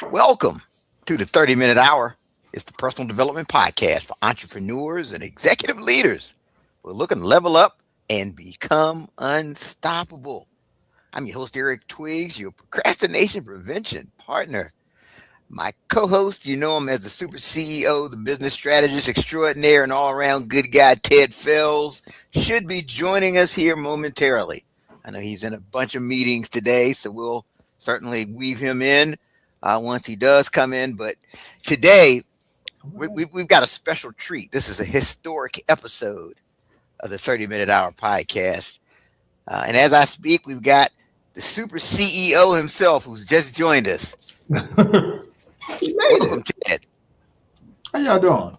Welcome to the 30-Minute Hour. It's the personal development podcast for entrepreneurs and executive leaders who are looking to level up and become unstoppable. I'm your host, Eric Twiggs, your procrastination prevention partner. My co host, you know him as the super CEO, the business strategist extraordinaire, and all around good guy, Ted Fells, should be joining us here momentarily. I know he's in a bunch of meetings today, so we'll certainly weave him in once he does come in. But today, we've got a special treat. This is a historic episode of the 30-Minute Hour podcast. And as I speak, we've got the super CEO himself who's just joined us. He made Welcome, it. Ted. How y'all doing?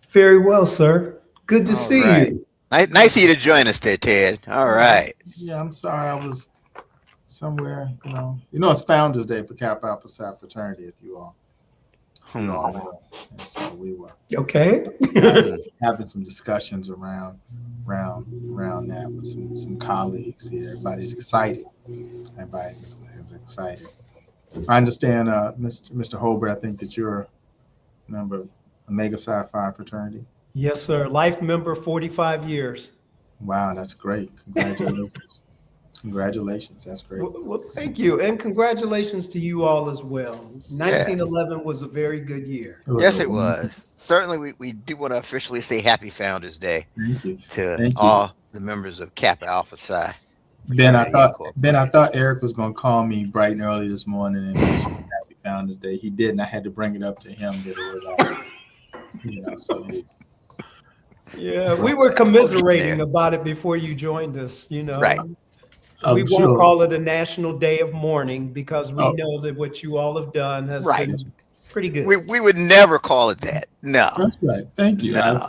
Very well, sir. Good to All see right. you. Nice of you to join us there, Ted. All right. Yeah, I'm sorry I was somewhere, it's Founders Day for Kappa Alpha Psi Fraternity, if you all know. And so we were Okay. having some discussions around that with some colleagues here. Everybody's excited. Everybody is excited. I understand, Mr. Holbert, I think that you're a member of Omega Psi Phi Fraternity. Yes, sir. Life member, 45 years. Wow, that's great. Congratulations. Congratulations. That's great. Well, thank you. And congratulations to you all as well. 1911 was a very good year. Yes, it was. Certainly, we do want to officially say Happy Founders Day Thank you. to all the members of Kappa Alpha Psi. Ben, I thought Eric was going to call me bright and early this morning and wish me Happy Founders Day. He didn't. I had to bring it up to him that it was, so Yeah, we were commiserating about it before you joined us. Right. We won't call it a National Day of Mourning because we know that what you all have done has been pretty good. We would never call it that. No. That's right. Thank you. No.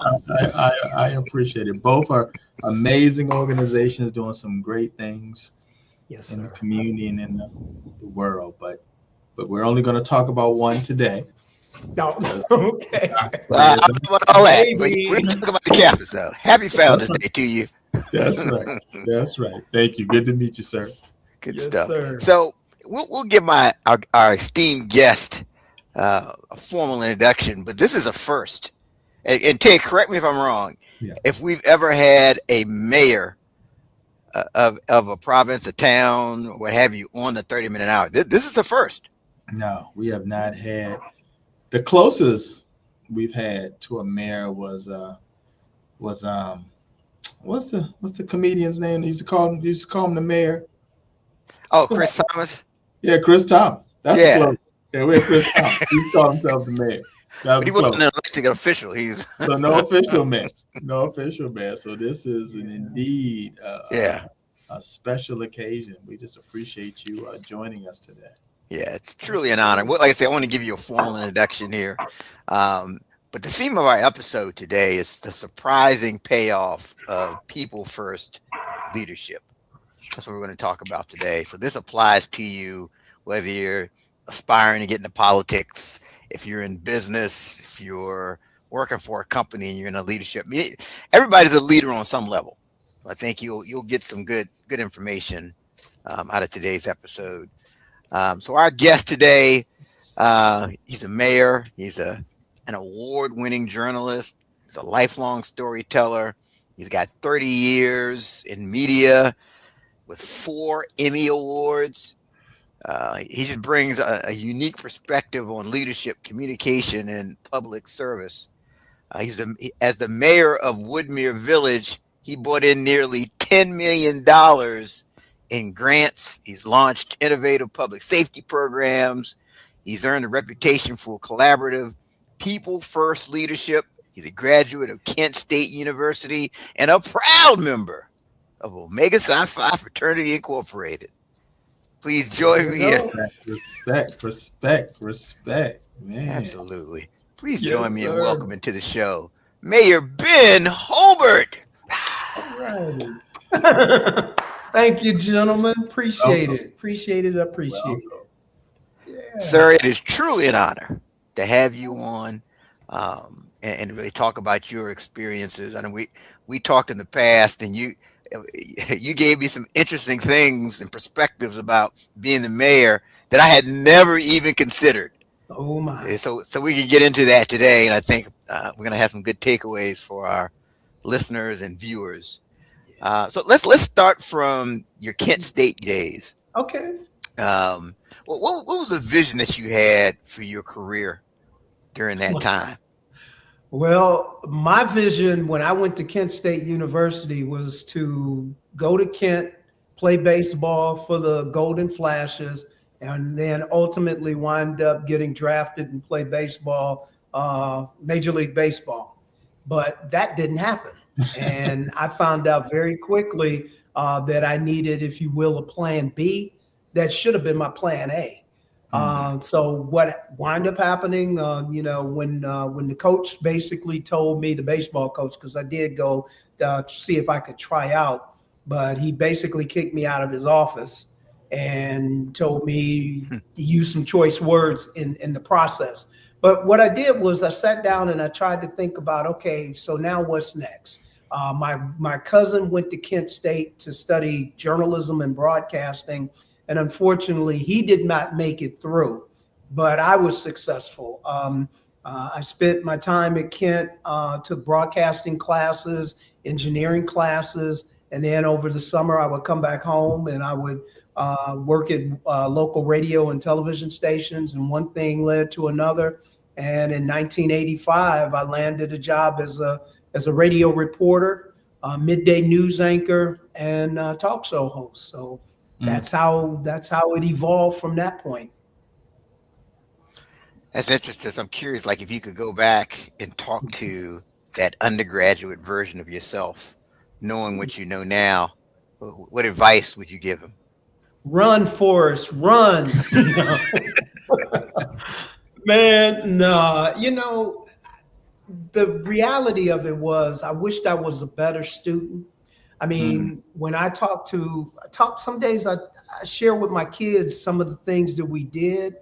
I appreciate it. Both are amazing organizations doing some great things in the community and in the world. But we're only going to talk about one today. No. Okay. All that. We're talking about the Kappas, though. Happy Founders Day to you. That's right. That's right. Thank you. Good to meet you, sir. Good Yes, stuff. sir. So we'll give our esteemed guest a formal introduction, but this is a first. And Ted, correct me if I'm wrong. Yeah. If we've ever had a mayor of a province, a town, or what have you, on the 30-Minute Hour, this is a first. No, we have not had. The closest we've had to a mayor was what's the comedian's name? They used to call him the mayor. Oh, Chris Thomas. Yeah, Chris Thomas. That's Yeah. the closest. Yeah, we had Chris Thomas. He called himself the mayor. But he wasn't an elected official. So no official man. No official man. So this is indeed a special occasion. We just appreciate you joining us today. Yeah, it's truly an honor. Well, like I said, I want to give you a formal introduction here. But the theme of our episode today is the surprising payoff of people first leadership. That's what we're going to talk about today. So this applies to you, whether you're aspiring to get into politics, if you're in business, if you're working for a company and you're in a leadership. Everybody's a leader on some level. I think you'll get some good information out of today's episode. So our guest today, he's a mayor. He's an award-winning journalist. He's a lifelong storyteller. He's got 30 years in media with 4 Emmy Awards. He just brings a unique perspective on leadership, communication, and public service. As the mayor of Woodmere Village, he brought in nearly $10 million in grants. He's launched innovative public safety programs. He's earned a reputation for collaborative, people-first leadership. He's a graduate of Kent State University and a proud member of Omega Psi Phi Fraternity Incorporated. Please join me here. Respect, man. Absolutely. Please join me in welcoming to the show Mayor Ben Holbert. All right. Thank you, gentlemen. Appreciate it. Yeah. Sir, it is truly an honor to have you on and really talk about your experiences. I know we talked in the past, and you gave me some interesting things and perspectives about being the mayor that I had never even considered. Oh my. So we can get into that today, and I think we're gonna have some good takeaways for our listeners and viewers. Yes. So let's start from your Kent State days. Okay. Um, what was the vision that you had for your career during that time? Well, my vision when I went to Kent State University was to go to Kent, play baseball for the Golden Flashes, and then ultimately wind up getting drafted and play baseball, Major League Baseball. But that didn't happen. And I found out very quickly that I needed, if you will, a plan B. That should have been my plan A. So what wound up happening, when the coach basically told me, the baseball coach, because I did go to see if I could try out, but he basically kicked me out of his office and told me to use some choice words in the process. But what I did was I sat down and I tried to think about, okay, so now what's next? My cousin went to Kent State to study journalism and broadcasting. And unfortunately, he did not make it through, but I was successful. I spent my time at Kent, took broadcasting classes, engineering classes, and then over the summer, I would come back home and I would work at local radio and television stations, and one thing led to another. And in 1985, I landed a job as a radio reporter, midday news anchor, and talk show host. So that's how it evolved from that point. That's interesting. So I'm curious, like if you could go back and talk to that undergraduate version of yourself, knowing what you know now, what advice would you give him? Run, Forrest, run. Man, no, the reality of it was I wished I was a better student. I mean, when I talk, some days I share with my kids some of the things that we did,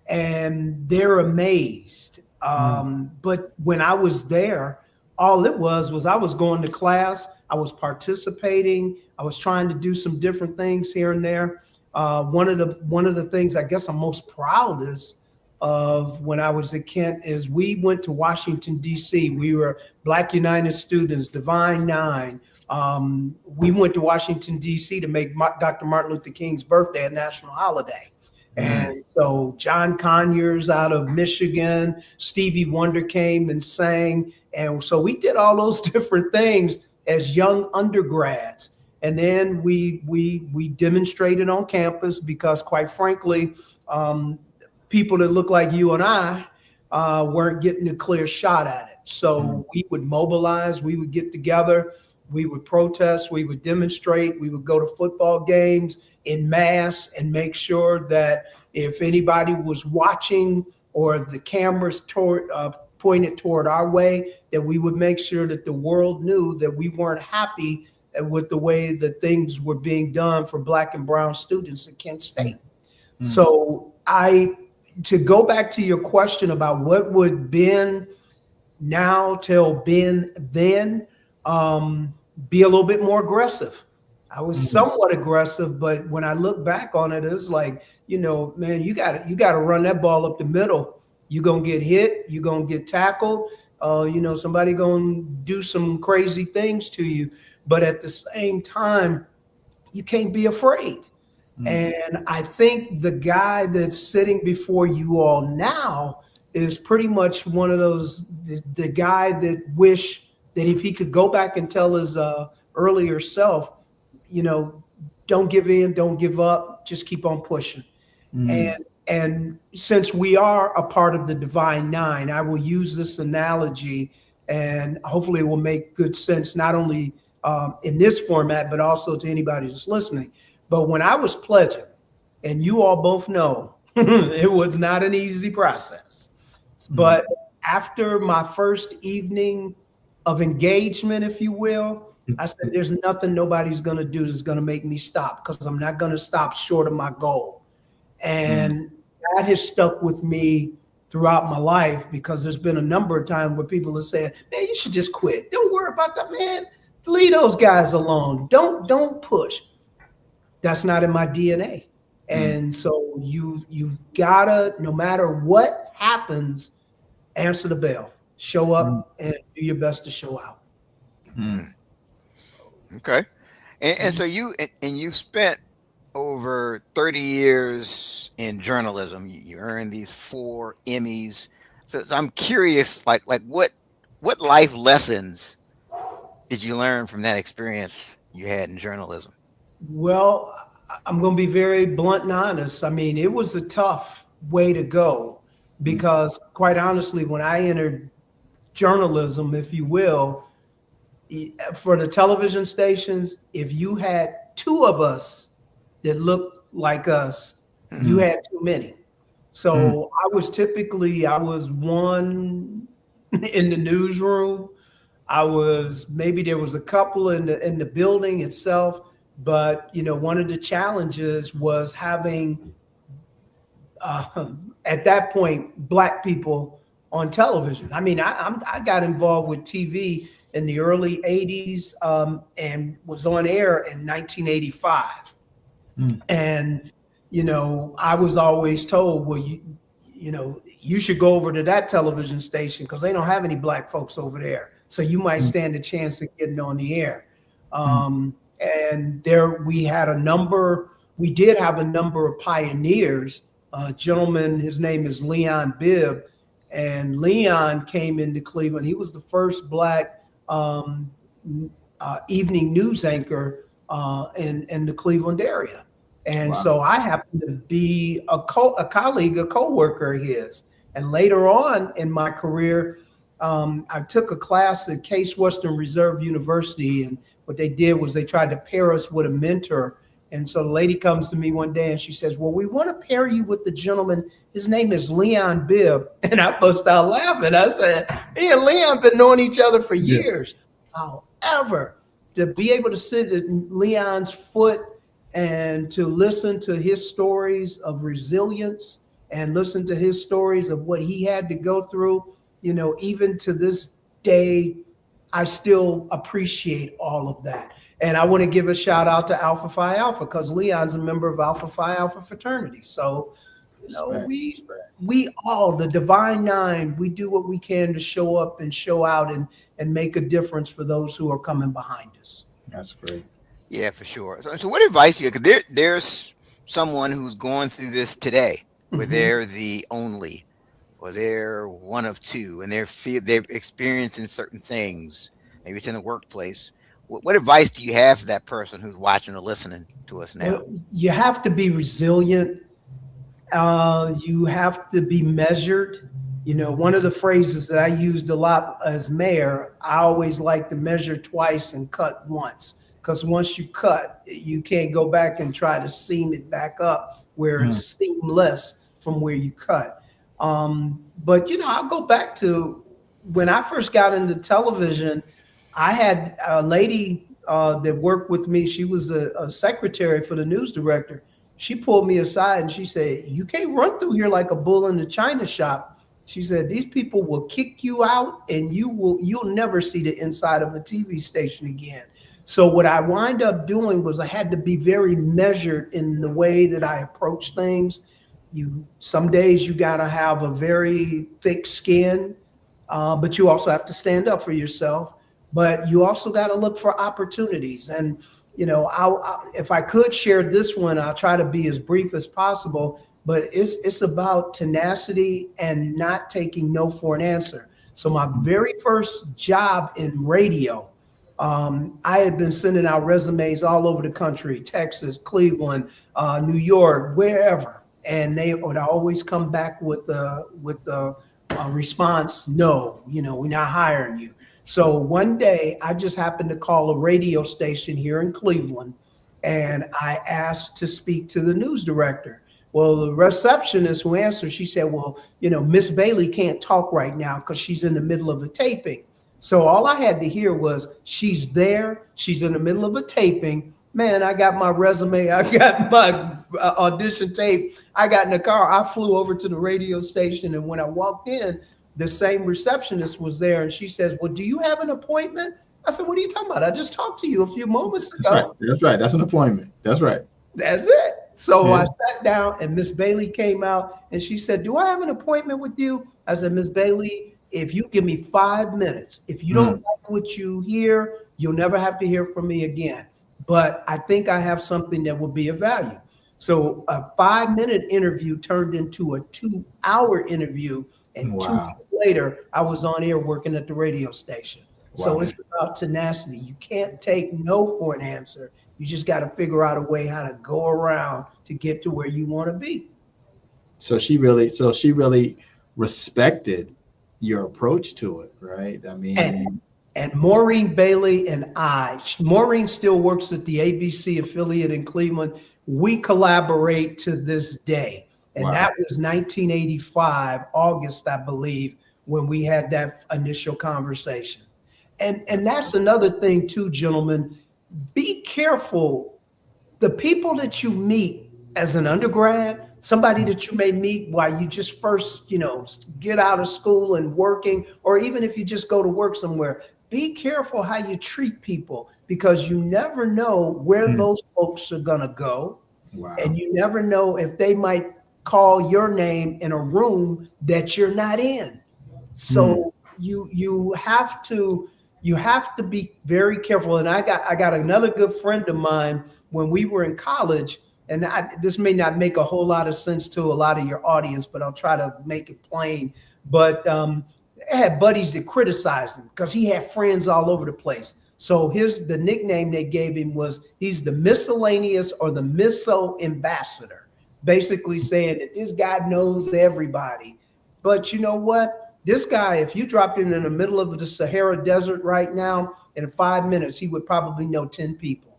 and they're amazed. But when I was there, all it was I was going to class, I was participating, I was trying to do some different things here and there. One of the things I guess I'm most proudest of when I was at Kent is we went to Washington, D.C. We were Black United Students, Divine Nine. We went to Washington, D.C. to make Dr. Martin Luther King's birthday a national holiday. And so John Conyers out of Michigan, Stevie Wonder came and sang. And so we did all those different things as young undergrads. And then we demonstrated on campus because, quite frankly, people that look like you and I weren't getting a clear shot at it. So we would mobilize, we would get together, we would protest, we would demonstrate, we would go to football games in mass and make sure that if anybody was watching or the cameras pointed toward our way, that we would make sure that the world knew that we weren't happy with the way that things were being done for Black and brown students at Kent State. So to go back to your question about what would Ben now tell Ben then, be a little bit more aggressive. I was somewhat aggressive, but when I look back on it, it's like, man, you got to run that ball up the middle. You're going to get hit. You're going to get tackled. Somebody going to do some crazy things to you. But at the same time, you can't be afraid. And I think the guy that's sitting before you all now is pretty much one of those, the guy that wish that if he could go back and tell his earlier self, don't give in, don't give up, just keep on pushing. And since we are a part of the Divine Nine, I will use this analogy and hopefully it will make good sense, not only in this format, but also to anybody who's listening. But when I was pledging, and you all both know, it was not an easy process. But after my first evening of engagement, if you will, I said, there's nothing nobody's going to do that's going to make me stop, because I'm not going to stop short of my goal. And that has stuck with me throughout my life, because there's been a number of times where people have said, man, you should just quit. Don't worry about that, man. Leave those guys alone. Don't push. That's not in my DNA. And so you've gotta, no matter what happens, answer the bell, show up, and do your best to show out. Okay. And so you spent over 30 years in journalism. You earned these 4 Emmys. So I'm curious, like what life lessons did you learn from that experience you had in journalism? Well, I'm going to be very blunt and honest. I mean, it was a tough way to go because, quite honestly, when I entered journalism, if you will, for the television stations, if you had 2 of us that looked like us, you had too many. So I was one in the newsroom. Maybe there was a couple in the building itself, but one of the challenges was having at that point Black people on television. I mean, I got involved with TV in the early 80s and was on air in 1985. And I was always told, well, you should go over to that television station because they don't have any Black folks over there. So you might stand a chance of getting on the air. And there we did have a number of pioneers. A gentleman, his name is Leon Bibb, and Leon came into Cleveland. He was the first Black evening news anchor in the Cleveland area. And so I happened to be a colleague, a coworker of his. And later on in my career, I took a class at Case Western Reserve University, and what they did was they tried to pair us with a mentor. And so the lady comes to me one day and she says, well, we want to pair you with the gentleman. His name is Leon Bibb. And I bust out laughing. I said, me and Leon been knowing each other for years. However, to be able to sit at Leon's foot and to listen to his stories of resilience and listen to his stories of what he had to go through, even to this day, I still appreciate all of that. And I want to give a shout out to Alpha Phi Alpha because Leon's a member of Alpha Phi Alpha fraternity. So, we all, the Divine Nine, we do what we can to show up and show out and make a difference for those who are coming behind us. That's great. Yeah, for sure. So what advice do you? Because there's someone who's going through this today, where they're the only, or they're one of 2, and they're experiencing certain things. Maybe it's in the workplace. What advice do you have for that person who's watching or listening to us now? Well, you have to be resilient. You have to be measured. One of the phrases that I used a lot as mayor, I always like to measure twice and cut once. Because once you cut, you can't go back and try to seam it back up where it's seamless from where you cut. But, I'll go back to when I first got into television. I had a lady that worked with me. She was a secretary for the news director. She pulled me aside and she said, you can't run through here like a bull in the china shop. She said, these people will kick you out and you'll never see the inside of a TV station again. So what I wind up doing was I had to be very measured in the way that I approach things. Some days you got to have a very thick skin, but you also have to stand up for yourself. But you also got to look for opportunities. And, if I could share this one, I'll try to be as brief as possible. But it's about tenacity and not taking no for an answer. So my very first job in radio, I had been sending out resumes all over the country, Texas, Cleveland, New York, wherever. And they would always come back with the response, no, we're not hiring you. So one day I just happened to call a radio station here in Cleveland and I asked to speak to the news director. Well, the receptionist who answered, she said, well, Miss Bailey can't talk right now because she's in the middle of a taping. So all I had to hear was she's there. She's in the middle of a taping. Man, I got my resume. I got my audition tape. I got in the car. I flew over to the radio station. And when I walked in, the same receptionist was there. And she says, well, do you have an appointment? I said, what are you talking about? I just talked to you a few moments ago. That's right. That's an appointment. That's right. That's it. So I sat down and Miss Bailey came out and she said, "Do I have an appointment with you?" I said, "Miss Bailey, if you give me 5 minutes, if you don't like what you hear, you'll never have to hear from me again. But I think I have something that will be of value." So a 5-minute interview turned into a 2-hour interview. And 2 weeks later, I was on air working at the radio station. So it's about tenacity. You can't take no for an answer. You just got to figure out a way how to go around to get to where you want to be. So she really respected your approach to it, right? I mean, and Maureen Bailey and Maureen still works at the ABC affiliate in Cleveland. We collaborate to this day. And that was 1985, August, I believe, when we had that initial conversation. And that's another thing too, gentlemen. Be careful. The people that you meet as an undergrad, somebody that you may meet while you just first, get out of school and working, or even if you just go to work somewhere, be careful how you treat people, because you never know where those folks are going to go. And you never know if they might call your name in a room that you're not in. So you have to be very careful. And I got another good friend of mine when we were in college, and this may not make a whole lot of sense to a lot of your audience, but I'll try to make it plain. But I had buddies that criticized him because he had friends all over the place. So the nickname they gave him was, he's the miscellaneous or the miso ambassador, basically saying that this guy knows everybody. But you know what? This guy, if you dropped him in the middle of the Sahara Desert right now, in 5 minutes, he would probably know 10 people,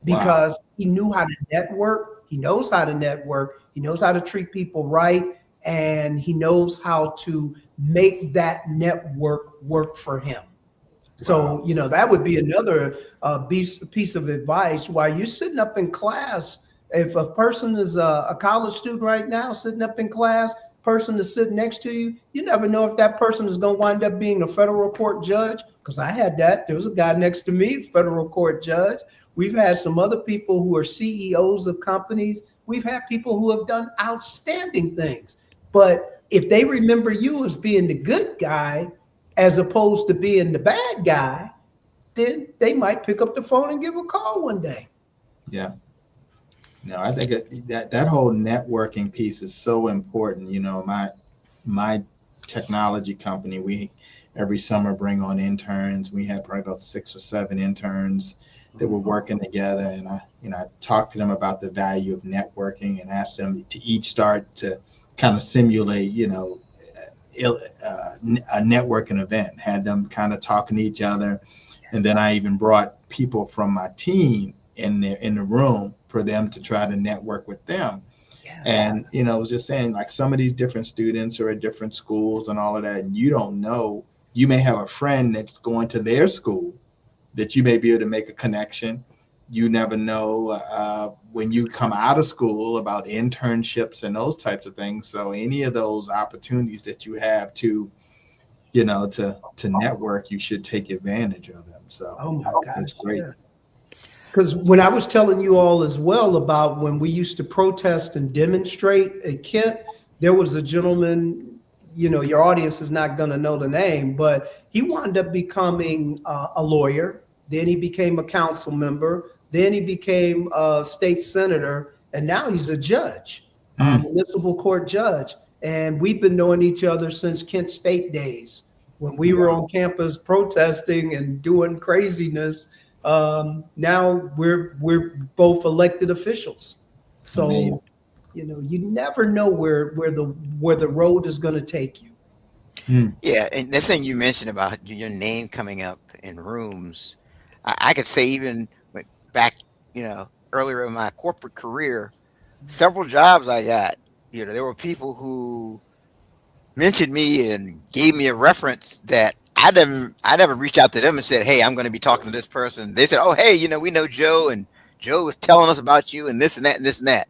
because he knew how to network. He knows how to network. He knows how to treat people right. And he knows how to make that network work for him. So, that would be another piece of advice while you're sitting up in class. If a person is a college student right now sitting up in class, person is sitting next to you, you never know if that person is going to wind up being a federal court judge. Because I had that. There was a guy next to me, federal court judge. We've had some other people who are CEOs of companies. We've had people who have done outstanding things. But if they remember you as being the good guy, as opposed to being the bad guy, then they might pick up the phone and give a call one day. Yeah. No, I think that whole networking piece is so important. My technology company, we every summer bring on interns. We had probably about 6 or 7 interns that were working together, and I talked to them about the value of networking and asked them to each start to kind of simulate, a networking event, had them kind of talking to each other. And then I even brought people from my team in the room for them to try to network with them. And, I was just saying, like, some of these different students are at different schools and all of that. And you don't know, you may have a friend that's going to their school that you may be able to make a connection. You never know when you come out of school about internships and those types of things. So any of those opportunities that you have to network, you should take advantage of them. So that's great. Because when I was telling you all as well about when we used to protest and demonstrate at Kent, there was a gentleman, your audience is not going to know the name, but he wound up becoming a lawyer. Then he became a council member. Then he became a state senator, and now he's a judge, municipal court judge. And we've been knowing each other since Kent State days, when we were on campus protesting and doing craziness. Now we're both elected officials. So, amazing. You never know where the road is going to take you. Yeah, and the thing you mentioned about your name coming up in rooms, I could say even back, earlier in my corporate career, several jobs I got, there were people who mentioned me and gave me a reference that I never reached out to them and said, "Hey, I'm going to be talking to this person." They said, "Oh, hey, we know Joe, and Joe was telling us about you and this and that and this and that."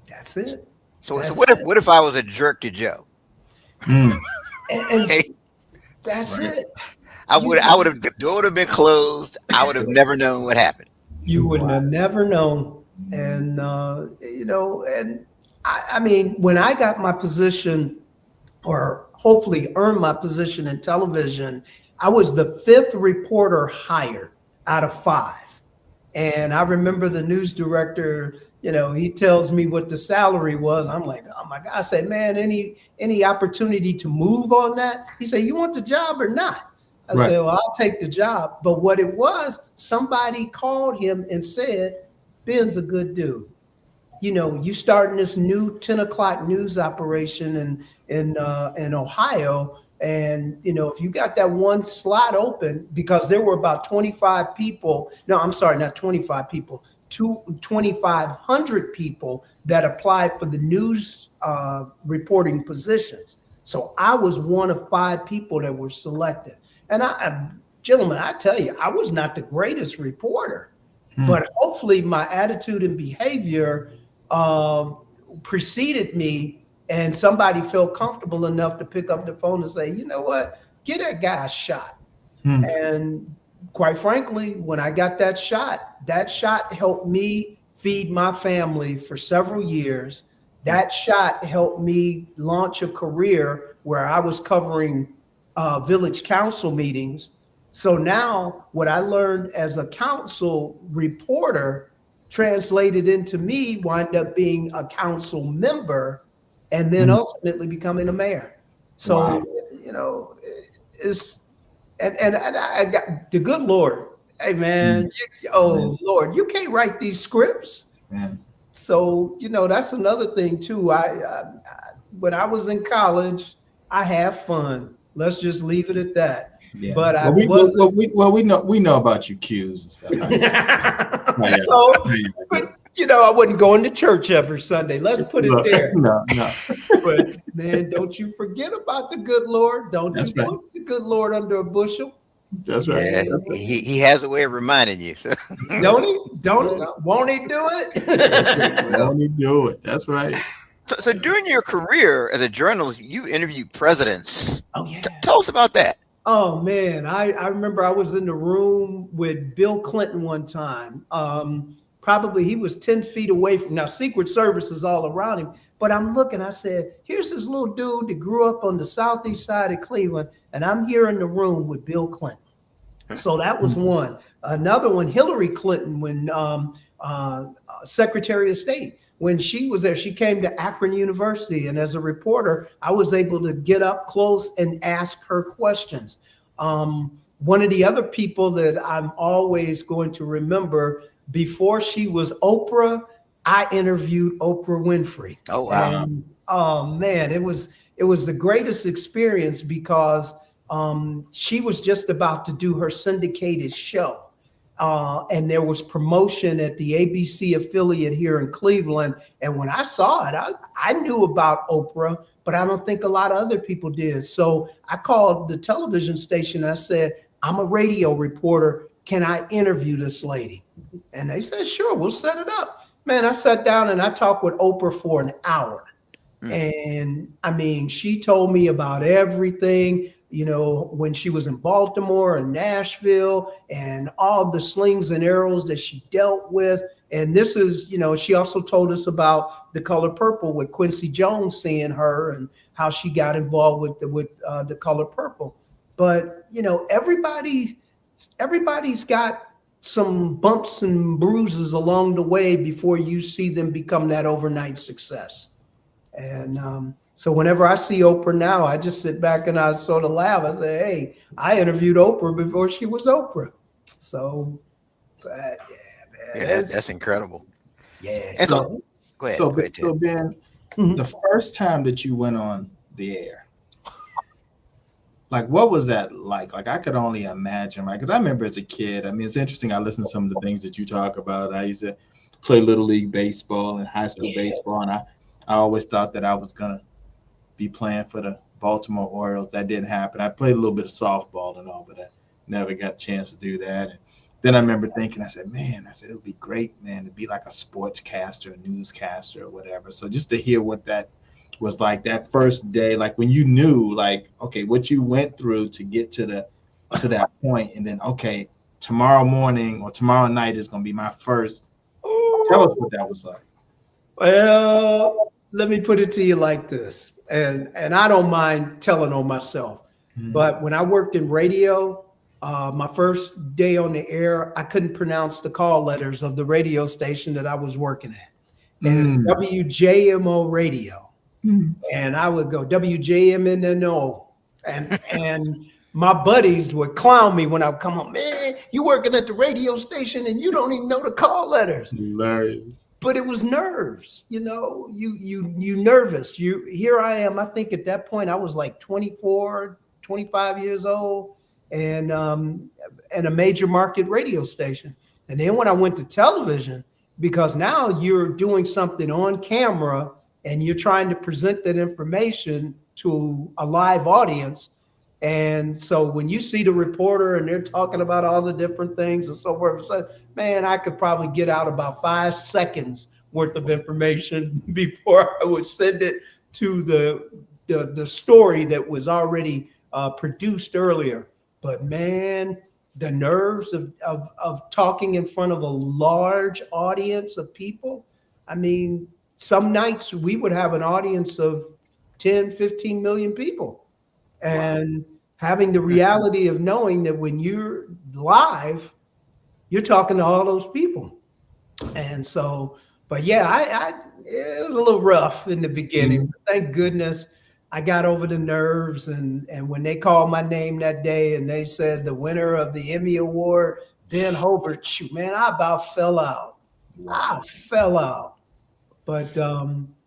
That's it. So what if I was a jerk to Joe? And Hey, that's it. The door would have been closed. I would have never known what happened. You would have never known. And and I mean, when I got my position, or hopefully earned my position in television, I was the 5th reporter hired out of 5. And I remember the news director, he tells me what the salary was. I'm like, oh my God. I said, man, any opportunity to move on that? He said, you want the job or not? I Right. said, well, I'll take the job. But what it was, somebody called him and said, Ben's a good dude. You starting this new 10 o'clock news operation in Ohio. And, if you got that one slot open, because there were about 25 people, no, I'm sorry, not 25 people, 2,500 people that applied for the news reporting positions. So I was one of 5 people that were selected. And gentlemen, I tell you, I was not the greatest reporter, but hopefully my attitude and behavior preceded me, and somebody felt comfortable enough to pick up the phone and say, you know what, get that guy a shot. And quite frankly, when I got that shot helped me feed my family for several years. That shot helped me launch a career where I was covering village council meetings. So now what I learned as a council reporter translated into me wind up being a council member, and then ultimately becoming a mayor. So, Wow. it's, and I got the good Lord. Hey man, Lord, you can't write these scripts. Man. So, that's another thing too. When I was in college, I have fun. Let's just leave it at that. Yeah. But we know about your cues and stuff. I wouldn't go into church every Sunday. Let's put it there. No. But man, don't you forget about the good Lord. Don't That's you right. put the good Lord under a bushel. That's right. Yeah, That's right. he has a way of reminding you. Don't he? Won't he do it? Won't he do it? That's right. So during your career as a journalist, you interviewed presidents. Oh yeah. Tell us about that. Oh man, I remember I was in the room with Bill Clinton one time. Probably he was 10 feet away from, now Secret Service is all around him, but I'm looking, I said, here's this little dude that grew up on the southeast side of Cleveland, and I'm here in the room with Bill Clinton. So that was one. Another one, Hillary Clinton, when Secretary of State, when she was there, she came to Akron University, and as a reporter, I was able to get up close and ask her questions. One of the other people that I'm always going to remember, before she was Oprah, I interviewed Oprah Winfrey. Oh wow! And, oh man, it was the greatest experience because she was just about to do her syndicated show. And there was promotion at the ABC affiliate here in Cleveland. And when I saw it, I knew about Oprah, but I don't think a lot of other people did. So I called the television station. And I said, I'm a radio reporter. Can I interview this lady? And they said, sure, we'll set it up. Man, I sat down and I talked with Oprah for an hour. And I mean, she told me about everything, when she was in Baltimore and Nashville, and all the slings and arrows that she dealt with. And this is, she also told us about The Color Purple, with Quincy Jones seeing her and how she got involved with The Color Purple. But, everybody's got some bumps and bruises along the way before you see them become that overnight success. And so whenever I see Oprah now, I just sit back and I sort of laugh. I say, hey, I interviewed Oprah before she was Oprah. So, yeah, man. Yeah, that's incredible. Yeah. And so, go ahead. So Ben, the first time that you went on the air, like, what was that like? Like, I could only imagine, right? Because I remember as a kid, I mean, it's interesting. I listened to some of the things that you talk about. I used to play Little League baseball and high school baseball, and I always thought that I was going to be playing for the Baltimore Orioles. That didn't happen. I played a little bit of softball and all, but I never got a chance to do that. And then I remember thinking, I said, it would be great, man, to be like a sportscaster, a newscaster or whatever. So just to hear what that was like, that first day, like when you knew, like, okay, what you went through to get to that point, and then, okay, tomorrow morning or tomorrow night is going to be my first Tell us what that was like. Well, let me put it to you like this, and I don't mind telling on myself, but when I worked in radio, my first day on the air, I couldn't pronounce the call letters of the radio station that I was working at, and it's WJMO radio, and I would go WJMNO, and my buddies would clown me when I would come home. Man, you working at the radio station and you don't even know the call letters. Hilarious. But it was nerves, you know, you nervous. Here I am. I think at that point I was like 24, 25 years old, and a major market radio station. And then when I went to television, because now you're doing something on camera and you're trying to present that information to a live audience. And so when you see the reporter and they're talking about all the different things and so forth, so, man, I could probably get out about 5 seconds worth of information before I would send it to the story that was already produced earlier. But man, the nerves of talking in front of a large audience of people. I mean, some nights we would have an audience of 10, 15 million people. And having the reality of knowing that when you're live, you're talking to all those people. And so, but yeah, it was a little rough in the beginning. Thank goodness I got over the nerves. And when they called my name that day and they said the winner of the Emmy Award, Ben Holbert, shoot, man, I about fell out. I fell out. But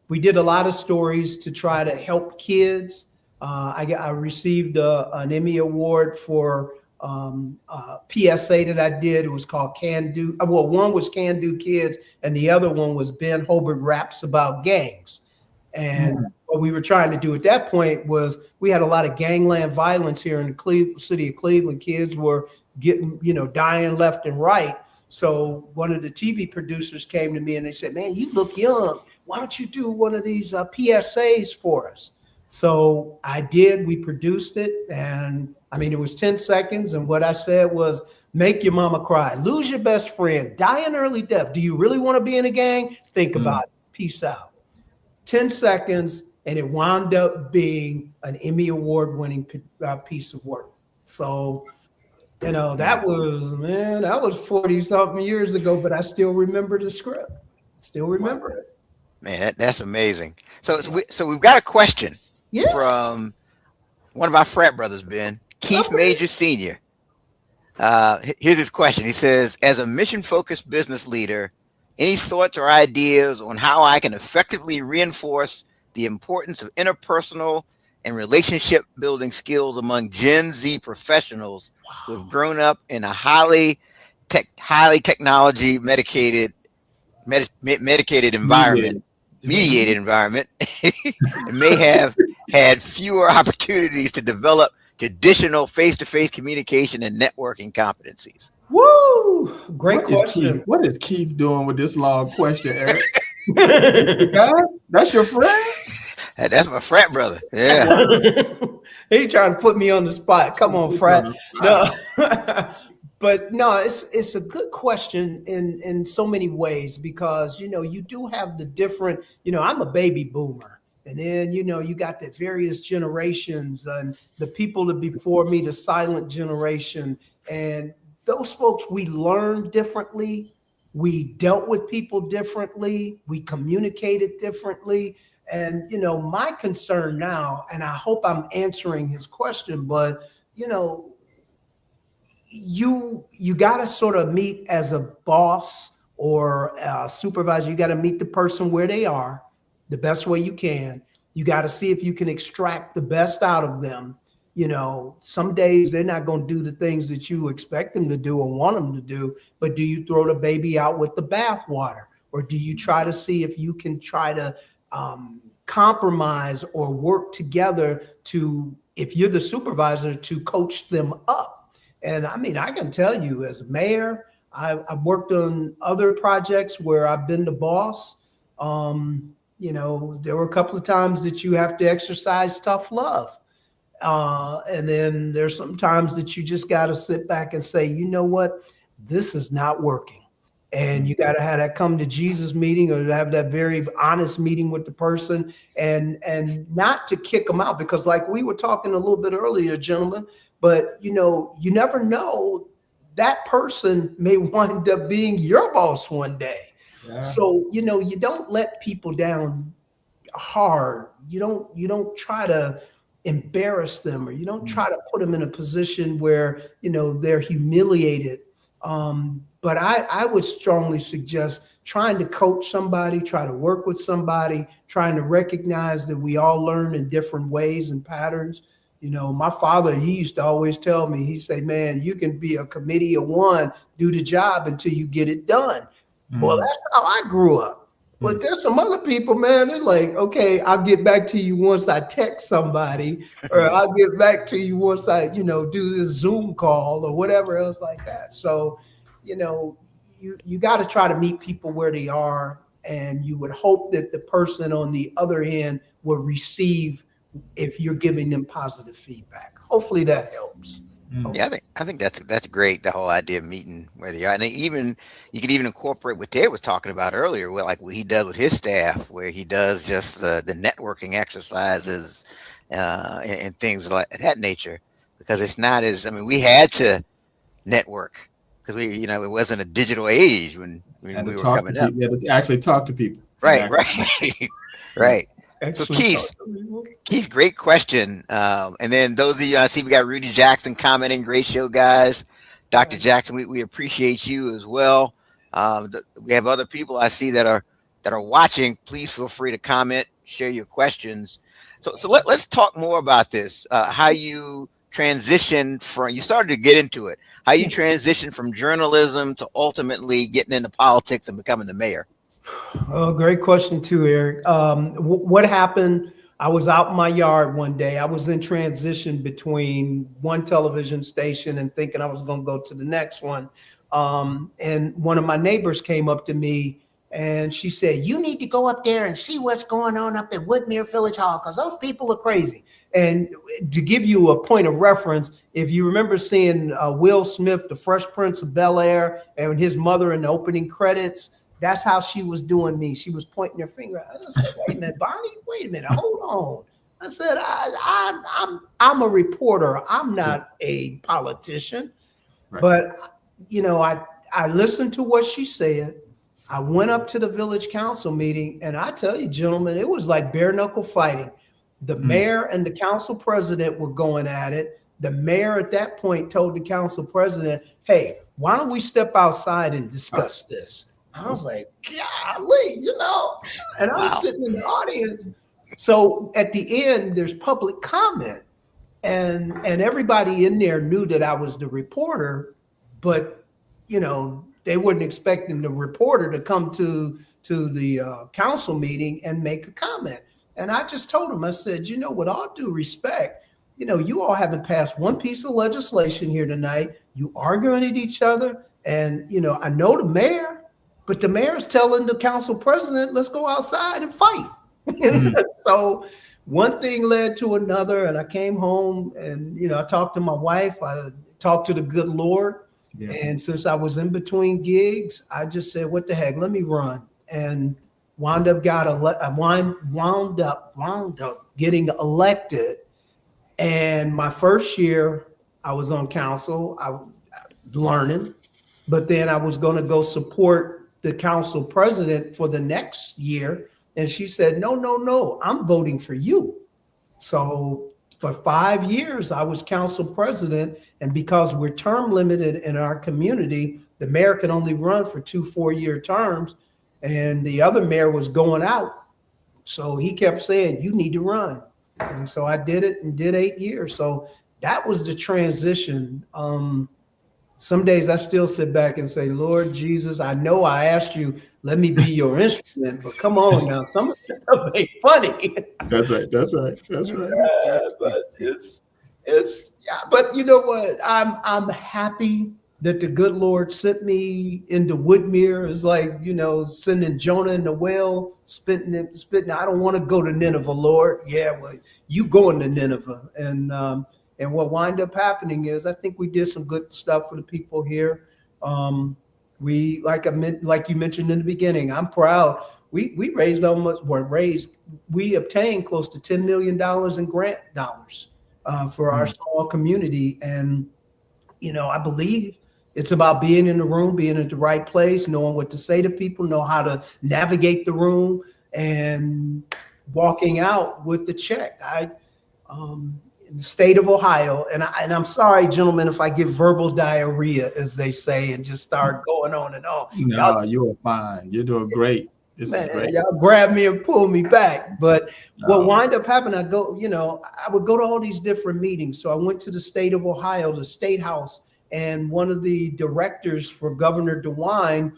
we did a lot of stories to try to help kids. I received an Emmy Award for PSA that I did. It was called Can Do. Well, one was Can Do Kids, and the other one was Ben Holbert Raps About Gangs. And what we were trying to do at that point was we had a lot of gangland violence here in the city of Cleveland. Kids were getting, dying left and right. So one of the TV producers came to me and they said, "Man, you look young. Why don't you do one of these PSAs for us?" So I did. We produced it, and I mean, it was 10 seconds. And what I said was, make your mama cry, lose your best friend, die an early death. Do you really want to be in a gang? Think about it. Peace out. 10 seconds, and it wound up being an Emmy Award-winning piece of work. So, that was 40-something years ago, but I still remember the script. Still remember it. Man, that's amazing. So we've got a question from one of our frat brothers, Ben, Keith Major Sr. Here's his question. He says, as a mission-focused business leader, any thoughts or ideas on how I can effectively reinforce the importance of interpersonal and relationship building skills among Gen Z professionals who have grown up in a highly technology medicated environment, mediated environment, and may have had fewer opportunities to develop traditional face-to-face communication and networking competencies? Woo! Great question. What is Keith doing with this long question, Eric? God, that's your friend? That's my frat brother. Yeah. He trying to put me on the spot. Come on, frat. No. But no, it's a good question in so many ways because, you do have the different, I'm a baby boomer. And then, you got the various generations and the people that before me, the silent generation. And those folks, we learned differently. We dealt with people differently. We communicated differently. And, my concern now, and I hope I'm answering his question, but, you got to sort of meet as a boss or a supervisor. You got to meet the person where they are the best way you can. You got to see if you can extract the best out of them. Some days they're not going to do the things that you expect them to do or want them to do, but do you throw the baby out with the bathwater? Or do you try to see if you can try to compromise or work together to, if you're the supervisor, to coach them up? And I mean, I can tell you as a mayor, I've worked on other projects where I've been the boss. There were a couple of times that you have to exercise tough love. And then there's some times that you just got to sit back and say, you know what, this is not working. And you got to have that come to Jesus meeting, or to have that very honest meeting with the person, and not to kick them out, because like we were talking a little bit earlier, gentlemen, but you never know, that person may wind up being your boss one day. Yeah. So, you don't let people down hard. You don't try to embarrass them, or you don't try to put them in a position where, they're humiliated. But I would strongly suggest trying to coach somebody, try to work with somebody, trying to recognize that we all learn in different ways and patterns. My father, he used to always tell me, he said, man, you can be a committee of one, do the job until you get it done. Well, that's how I grew up. But there's some other people, man, they're like, okay, I'll get back to you once I text somebody, or I'll get back to you once I, do this Zoom call or whatever else like that. So, you got to try to meet people where they are, and you would hope that the person on the other end will receive if you're giving them positive feedback. Hopefully that helps. Yeah, I think that's great. The whole idea of meeting where they are, and you can even incorporate what Ted was talking about earlier, where like what he does with his staff, where he does just the networking exercises and things like that nature, because it's not as, we had to network because it wasn't a digital age when we were coming up. You had to actually talk to people. Right. Right. So Keith, great question. And then those of you, I see we got Rudy Jackson commenting, great show, guys. Dr. Jackson, we appreciate you as well. We have other people I see that are watching. Please feel free to comment, share your questions. So let's talk more about this. How you transition you started to get into it. How you transition from journalism to ultimately getting into politics and becoming the mayor. Oh, great question too, Eric. What happened? I was out in my yard one day. I was in transition between one television station and thinking I was going to go to the next one. And one of my neighbors came up to me and she said, "You need to go up there and see what's going on up at Woodmere Village Hall, because those people are crazy." And to give you a point of reference, if you remember seeing Will Smith, the Fresh Prince of Bel-Air, and his mother in the opening credits, that's how she was doing me. She was pointing her finger. I just said, "Wait a minute, Bonnie, wait a minute, hold on." I said, I'm a reporter. I'm not a politician. Right. But, I listened to what she said. I went up to the village council meeting, and I tell you, gentlemen, it was like bare knuckle fighting. The mayor and the council president were going at it. The mayor at that point told the council president, "Hey, why don't we step outside and discuss this?" I was like, golly, and I was sitting in the audience. So at the end, there's public comment, and everybody in there knew that I was the reporter, but, they wouldn't expect the reporter to come to the council meeting and make a comment. And I just told him, I said, with all due respect, you all haven't passed one piece of legislation here tonight. You arguing at each other. And, I know the mayor, but the mayor's telling the council president, let's go outside and fight. So one thing led to another, and I came home and, I talked to my wife. I talked to the good Lord. Yeah. And since I was in between gigs, I just said, what the heck, let me run. And wound up getting elected. And my first year I was on council, I was learning, but then I was going to go support the council president for the next year. And she said, no, I'm voting for you. So for 5 years, I was council president. And because we're term limited in our community, the mayor can only run for 2 4-year terms. And the other mayor was going out. So he kept saying, you need to run. And so I did it and did 8 years. So that was the transition. Some days I still sit back and say, Lord Jesus, I know I asked you, let me be your instrument, but come on now, some of the stuff ain't funny. That's right. Yeah, but but you know what? I'm happy that the good Lord sent me into Woodmere. It's like, sending Jonah in the well, spitting. I don't want to go to Nineveh, Lord. Yeah, well, you going to Nineveh. And what wind up happening is I think we did some good stuff for the people here. We, like like you mentioned in the beginning, I'm proud. We raised we obtained close to $10 million in grant dollars for our small community. And, I believe it's about being in the room, being at the right place, knowing what to say to people, know how to navigate the room, and walking out with the check. In the state of Ohio, and I'm sorry, gentlemen, if I get verbal diarrhea, as they say, and just start going on and on. No, you're fine. You're doing great. This is great. Y'all grab me and pull me back. But No. what wind up happening, I would go to all these different meetings. So I went to the state of Ohio, the state house, and one of the directors for Governor DeWine,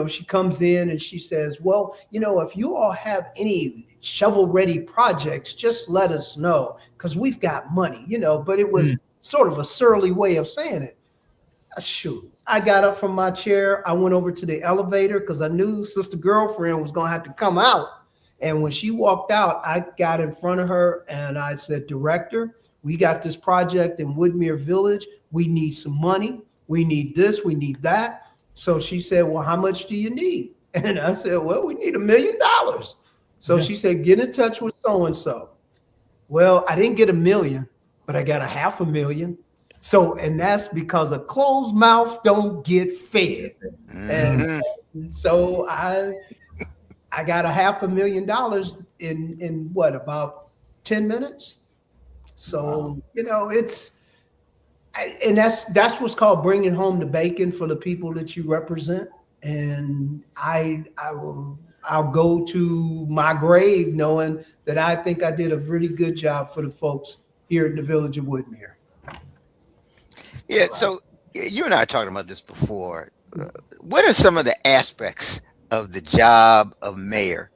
she comes in and she says, well, if you all have any shovel-ready projects, just let us know, because we've got money, but it was sort of a surly way of saying it. Shoot. I got up from my chair. I went over to the elevator because I knew Sister Girlfriend was going to have to come out. And when she walked out, I got in front of her and I said, Director, we got this project in Woodmere Village. We need some money. We need this. We need that. So she said, well, how much do you need? And I said, well, we need $1 million. So she said, get in touch with so-and-so. Well, I didn't get $1 million, but I got $500,000. So, and that's because a closed mouth don't get fed. And so I got $500,000 in what, about 10 minutes? So, and that's what's called bringing home the bacon for the people that you represent. And I'll go to my grave knowing that I think I did a really good job for the folks here in the village of Woodmere. Yeah, so you and I are talking about this before. What are some of the aspects of the job of mayor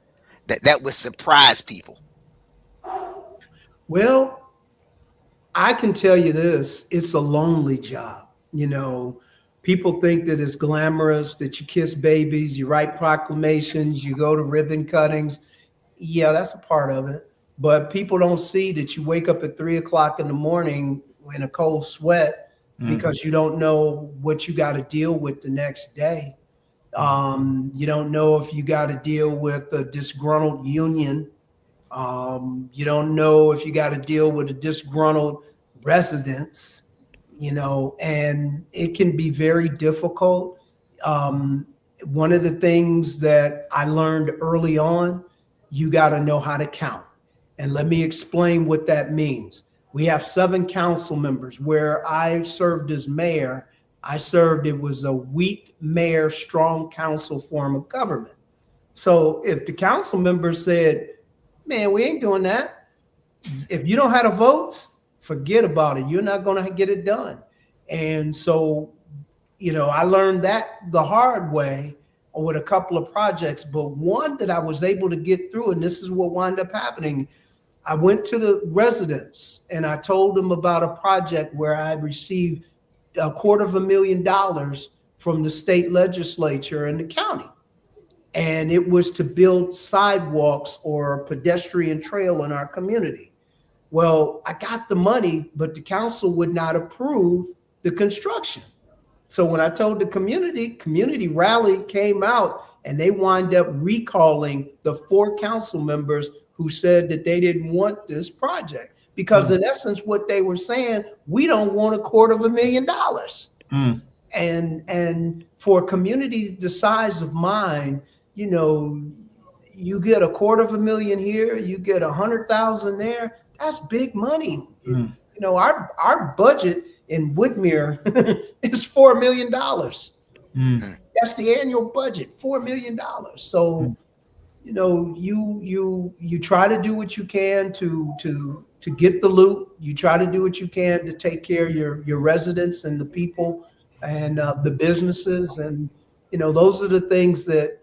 that would surprise people? Well, I can tell you this, it's a lonely job. People think that it's glamorous, that you kiss babies, you write proclamations, you go to ribbon cuttings. Yeah, that's a part of it. But people don't see that you wake up at 3:00 in the morning in a cold sweat because you don't know what you got to deal with the next day. You don't know if you got to deal with a disgruntled union. You don't know if you got to deal with a disgruntled residents, and it can be very difficult. One of the things that I learned early on, you got to know how to count. And let me explain what that means. We have 7 council members. Where I served as mayor, it was a weak mayor, strong council form of government. So if the council members said, man, we ain't doing that. If you don't have the votes, forget about it. You're not going to get it done. And so, I learned that the hard way with a couple of projects, but one that I was able to get through, and this is what wound up happening. I went to the residents and I told them about a project where I received $250,000 from the state legislature and the county. And it was to build sidewalks or pedestrian trail in our community. Well, I got the money, but the council would not approve the construction. So when I told the community rally came out and they wind up recalling the 4 council members who said that they didn't want this project because in essence, what they were saying, we don't want $250,000. And for a community the size of mine, you get $250,000 here, you get 100,000 there. That's big money. Our budget in Woodmere is $4 million. That's the annual budget, $4 million. So, you try to do what you can to get the loot. You try to do what you can to take care of your residents and the people and the businesses. And, those are the things that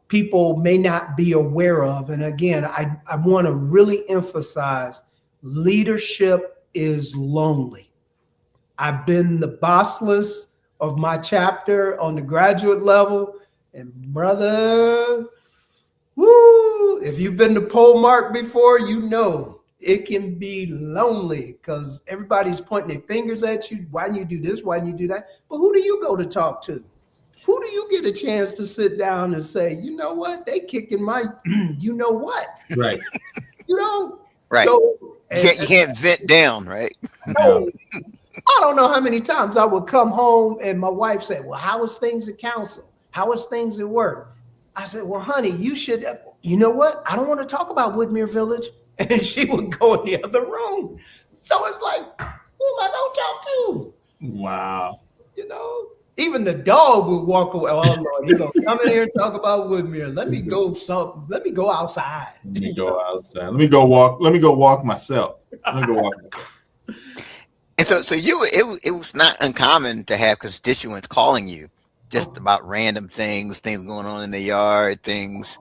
people may not be aware of. And again, I want to really emphasize leadership is lonely. I've been the bossless of my chapter on the graduate level, and brother, woo, if you've been to Polmark before, it can be lonely because everybody's pointing their fingers at you. Why didn't you do this? Why didn't you do that? But who do you go to talk to? who do you get a chance to sit down and say, you know what, they kicking my, you know what, Right. you know? Right. So You can't vent down, right? no, I don't know how many times I would come home and my wife said, well, how was things at council? How was things at work? I said, well, honey, you should, you know what? I don't want to talk about Woodmere Village. And she would go in the other room. So it's like, who am I going to talk to? Wow. You know, even the dog would walk away. Oh Lord, you're gonna come in here and talk about Woodmere. Let me go outside. Let me go outside. Let me go walk myself. Let me go walk myself. And so it was not uncommon to have constituents calling you just about random things going on in the yard, things.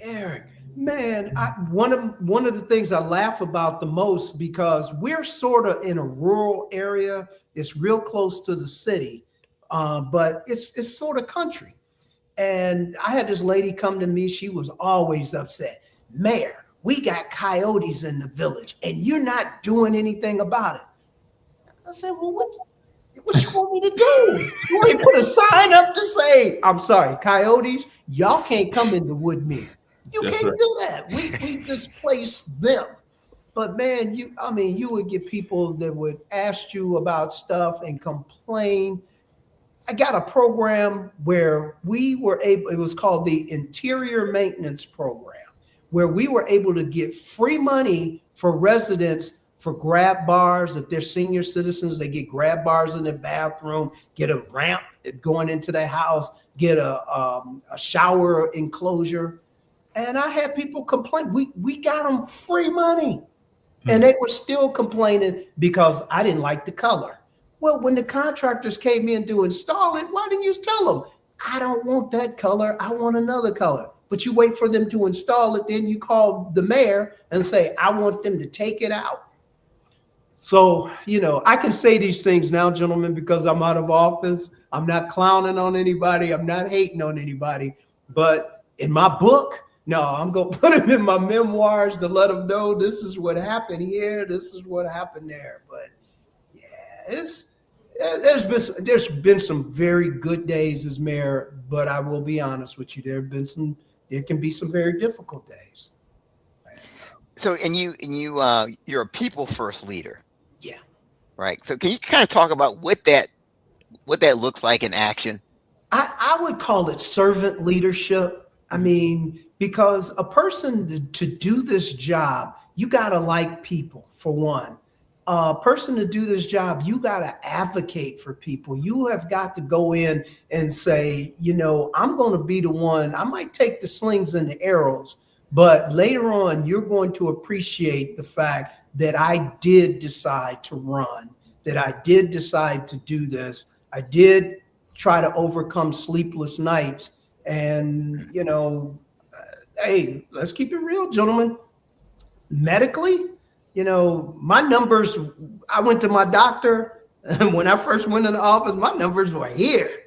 Eric, man, one of the things I laugh about the most, because we're sort of in a rural area. It's real close to the city, but it's sort of country. And I had this lady come to me. She was always upset. Mayor, we got coyotes in the village, and you're not doing anything about it. I said, well, what you want me to do? You want to put a sign up to say, I'm sorry, coyotes, y'all can't come into Woodmere. You That's can't right. do that. We displaced them. But man, you would get people that would ask you about stuff and complain. I got a program where we were able, it was called the Interior Maintenance Program, where we were able to get free money for residents for grab bars. If they're senior citizens, they get grab bars in their bathroom, get a ramp going into their house, get a shower enclosure. And I had people complain. We got them free money. And they were still complaining because I didn't like the color. Well, when the contractors came in to install it, why didn't you tell them, I don't want that color, I want another color? But you wait for them to install it, then you call the mayor and say, I want them to take it out. So, I can say these things now, gentlemen, because I'm out of office. I'm not clowning on anybody. I'm not hating on anybody. But in my book, no, I'm going to put them in my memoirs to let them know this is what happened here. This is what happened there. But yeah, there's been some very good days as mayor, but I will be honest with you. There can be some very difficult days. So, you're a people first leader. Yeah. Right. So can you kind of talk about what that looks like in action? I would call it servant leadership. I mean, because a person to do this job, you got to like people, for one. A person to do this job, you got to advocate for people. You have got to go in and say, I'm going to be the one. I might take the slings and the arrows, but later on, you're going to appreciate the fact that I did decide to run, that I did decide to do this. I did try to overcome sleepless nights. And, hey, let's keep it real, gentlemen. Medically, my numbers, I went to my doctor, and when I first went into office, my numbers were here.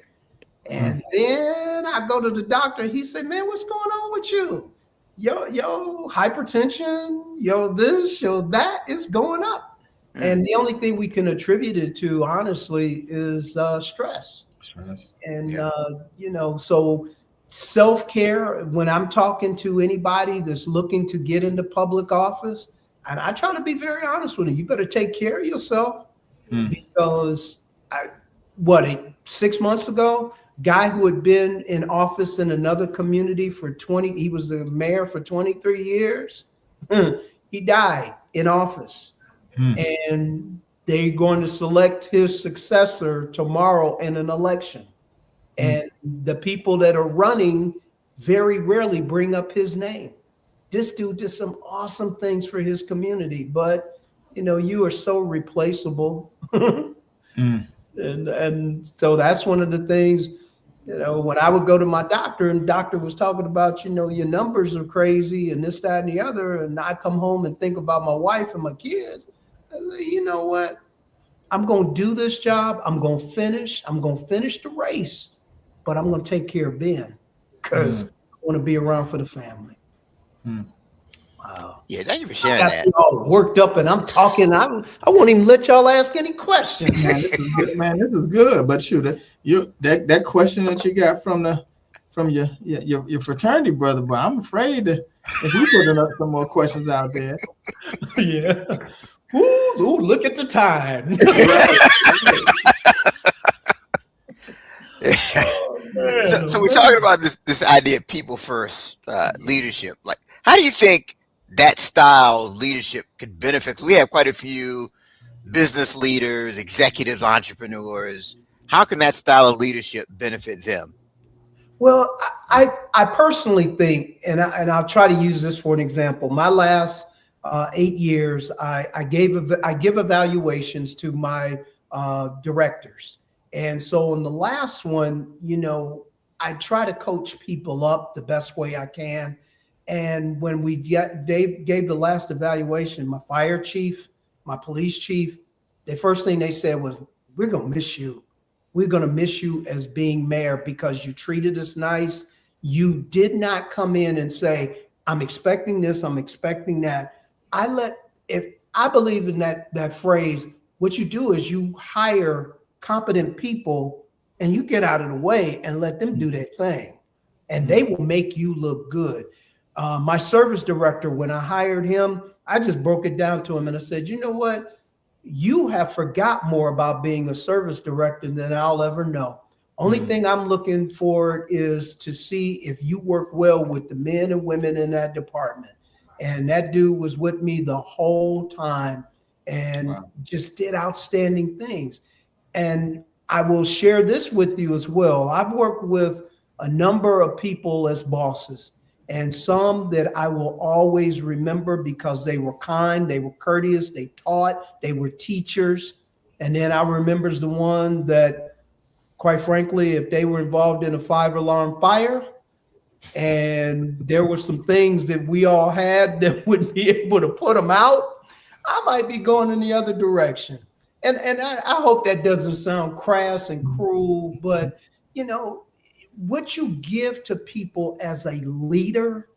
And then I go to the doctor, he said, man, what's going on with you? Yo, hypertension, this, that is going up. And the only thing we can attribute it to, honestly, is stress. And, so self-care, when I'm talking to anybody that's looking to get into public office, and I try to be very honest with you better take care of yourself, because 6 months ago, guy who had been in office in another community he was the mayor for 23 years. He died in office. And they're going to select his successor tomorrow in an election. And the people that are running very rarely bring up his name. This dude did some awesome things for his community, but you are so replaceable. And so that's one of the things, when I would go to my doctor and doctor was talking about, your numbers are crazy and this, that, and the other. And I come home and think about my wife and my kids. I say, you know what? I'm going to do this job. I'm going to finish the race, but I'm going to take care of Ben because I want to be around for the family. Wow. Yeah, thank you for I sharing got that. you all worked up and I'm talking. I won't even let y'all ask any questions. Man, this is good. Man, this is good. But shoot, that question that you got from your fraternity brother, but I'm afraid that if he putting up some more questions out there. Yeah. Ooh, look at the time. Oh, man. So we're talking about this idea of people first leadership. Like, how do you think that style of leadership could benefit? 'Cause we have quite a few business leaders, executives, entrepreneurs. How can that style of leadership benefit them? Well, I personally think, and I'll try to use this for an example. My last 8 years, I give evaluations to my directors, and so in the last one, I try to coach people up the best way I can. And when Dave gave the last evaluation, my fire chief, my police chief, the first thing they said was, "We're gonna miss you. We're going to miss you as being mayor because you treated us nice. You did not come in and say, I'm expecting this, I'm expecting that." If I believe in that phrase, what you do is you hire competent people and you get out of the way and let them do their thing. And they will make you look good. My service director, when I hired him, I just broke it down to him and I said, you know what? You have forgot more about being a service director than I'll ever know. Only thing I'm looking for is to see if you work well with the men and women in that department. And that dude was with me the whole time and just did outstanding things. And I will share this with you as well. I've worked with a number of people as bosses, and some that I will always remember because they were kind, they were courteous, they taught, they were teachers. And then I remembers the one that, quite frankly, if they were involved in a 5-alarm fire and there were some things that we all had that would be able to put them out, I might be going in the other direction. And I hope that doesn't sound crass and cruel, but what you give to people as a leader,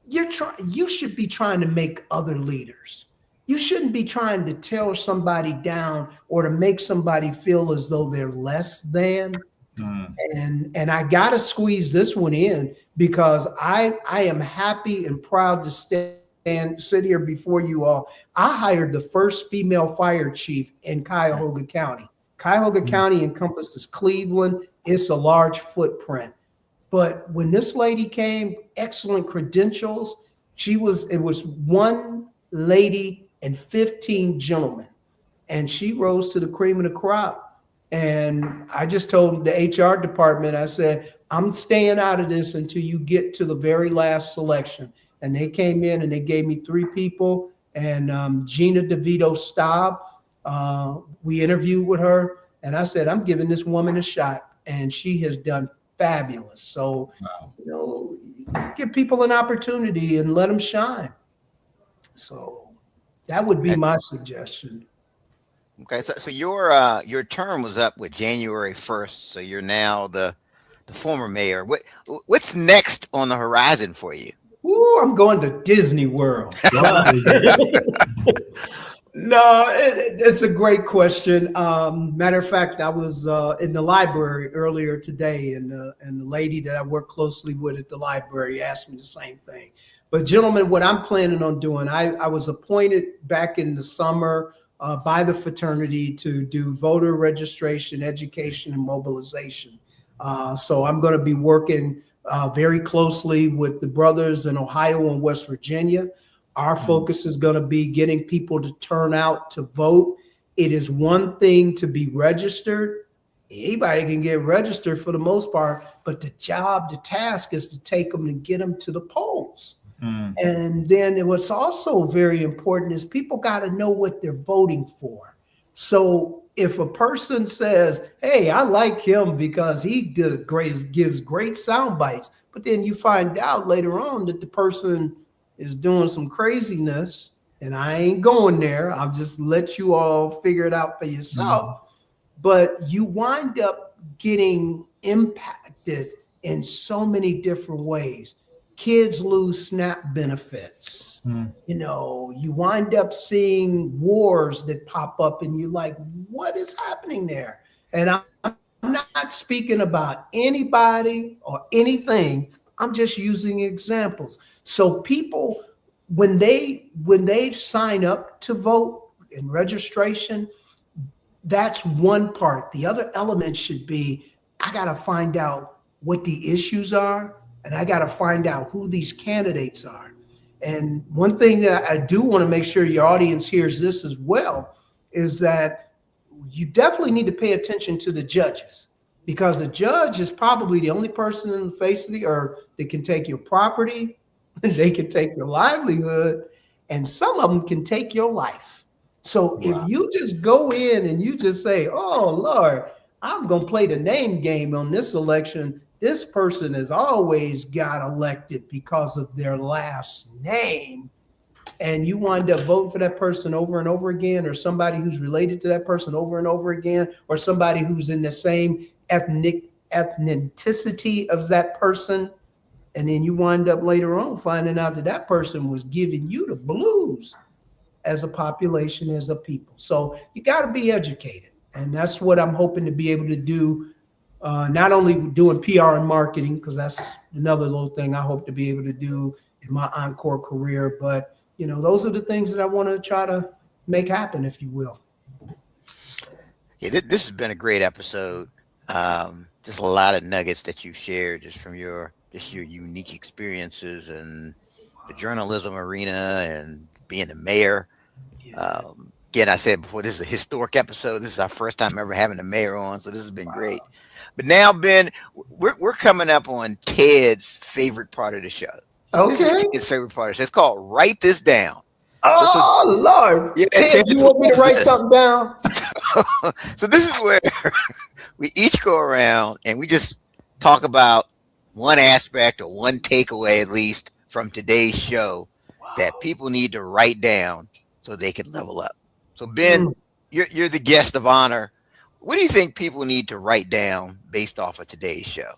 you should be trying to make other leaders. You shouldn't be trying to tear somebody down or to make somebody feel as though they're less than. And I gotta squeeze this one in because I am happy and proud to sit here before you all. I hired the first female fire chief in Cuyahoga County. Cuyahoga County encompasses Cleveland. It's a large footprint. But when this lady came, excellent credentials. It was one lady and 15 gentlemen. And she rose to the cream of the crop. And I just told the HR department, I said, I'm staying out of this until you get to the very last selection. And they came in and they gave me 3 people. And Gina DeVito Staub, we interviewed with her. And I said, I'm giving this woman a shot. And she has done fabulous. So, give people an opportunity and let them shine. So that would be my suggestion. Okay, so your term was up with January 1st, so you're now the former mayor. What's next on the horizon for you? Ooh, I'm going to Disney World. No, it's a great question. Matter of fact, I was in the library earlier today, and the lady that I work closely with at the library asked me the same thing. But gentlemen, what I'm planning on doing, I was appointed back in the summer by the fraternity to do voter registration, education, and mobilization. So I'm going to be working very closely with the brothers in Ohio and West Virginia. Our focus is going to be getting people to turn out to vote. It is one thing to be registered. Anybody can get registered for the most part, but the task is to take them and get them to the polls. And then what's also very important is people got to know what they're voting for. So if a person says, hey, I like him because he gives great sound bites, but then you find out later on that the person is doing some craziness, and I ain't going there. I'll just let you all figure it out for yourself. But you wind up getting impacted in so many different ways. Kids lose SNAP benefits. You know, you wind up seeing wars that pop up and you're like, what is happening there? And I'm not speaking about anybody or anything. I'm just using examples. So people, when they sign up to vote in registration, that's one part. The other element should be, I got to find out what the issues are, and I got to find out who these candidates are. And one thing that I do want to make sure your audience hears this as well is that you definitely need to pay attention to the judges, because the judge is probably the only person in the face of the earth that can take your property, they can take your livelihood, and some of them can take your life. So if you just go in and you just say, oh, Lord, I'm going to play the name game on this election, this person has always got elected because of their last name, and you wind up voting for that person over and over again, or somebody who's related to that person over and over again, or somebody who's in the same ethnicity of that person, and then you wind up later on finding out that that person was giving you the blues as a population, as a people. So you got to be educated. And that's what I'm hoping to be able to do, not only doing PR and marketing, because that's another little thing I hope to be able to do in my encore career. But, you know, those are the things that I want to try to make happen, if you will. Yeah, this has been a great episode. Just a lot of nuggets that you shared just from your unique experiences and the journalism arena and being the mayor. Again, I said before, this is a historic episode. This is our first time ever having the mayor on, so this has been great. But now, Ben, we're coming up on Ted's favorite part of the show. Okay. This is Ted's favorite part of the show. It's called Write This Down. Oh, Lord. Yeah, Ted, you want me to write something down? So this is where we each go around and we just talk about one aspect or one takeaway, at least, from today's show that people need to write down so they can level up. So Ben, you're the guest of honor. What do you think people need to write down based off of today's show?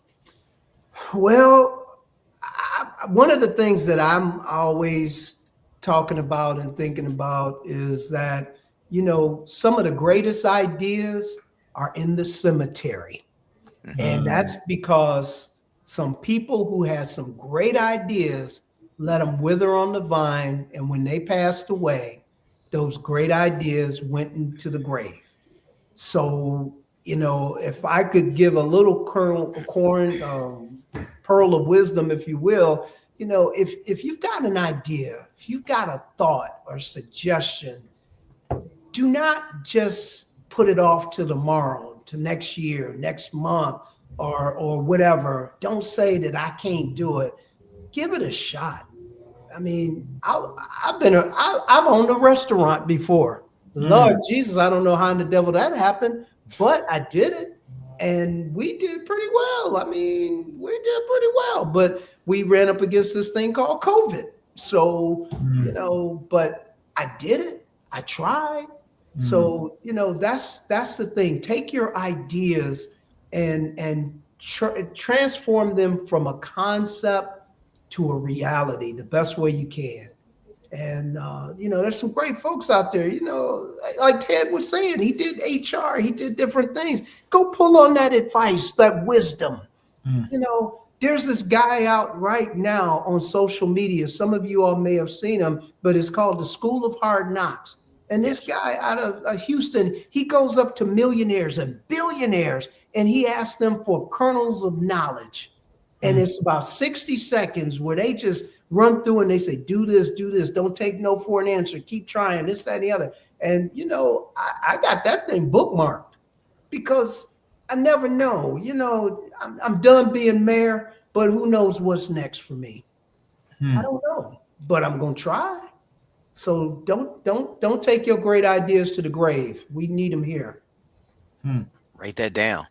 Well, one of the things that I'm always talking about and thinking about is that, you know, some of the greatest ideas are in the cemetery. And that's because some people who had some great ideas let them wither on the vine. And when they passed away, those great ideas went into the grave. So, you know, if I could give a little pearl of wisdom, if you will, you know, if you've got an idea, if you've got a thought or suggestion, do not just put it off to tomorrow, to next year, next month, or whatever. Don't say that I can't do it. Give it a shot. I mean, I've owned a restaurant before. Lord Jesus, I don't know how in the devil that happened, but I did it, and we did pretty well. I mean, we did pretty well, but we ran up against this thing called COVID. So, you know, but I did it. I tried. So, you know, that's the thing. Take your ideas and transform them from a concept to a reality the best way you can. And, you know, there's some great folks out there, you know, like Ted was saying, he did HR, he did different things. Go pull on that advice, that wisdom. You know, there's this guy out right now on social media. Some of you all may have seen him, but it's called the School of Hard Knocks. And this guy out of Houston, he goes up to millionaires and billionaires, and he asks them for kernels of knowledge. And it's about 60 seconds where they just run through and they say, do this, don't take no for an answer, keep trying, this, that, and the other. And, you know, I got that thing bookmarked because I never know. You know, I'm done being mayor, but who knows what's next for me? I don't know, but I'm going to try. So don't take your great ideas to the grave. We need them here. Write that down.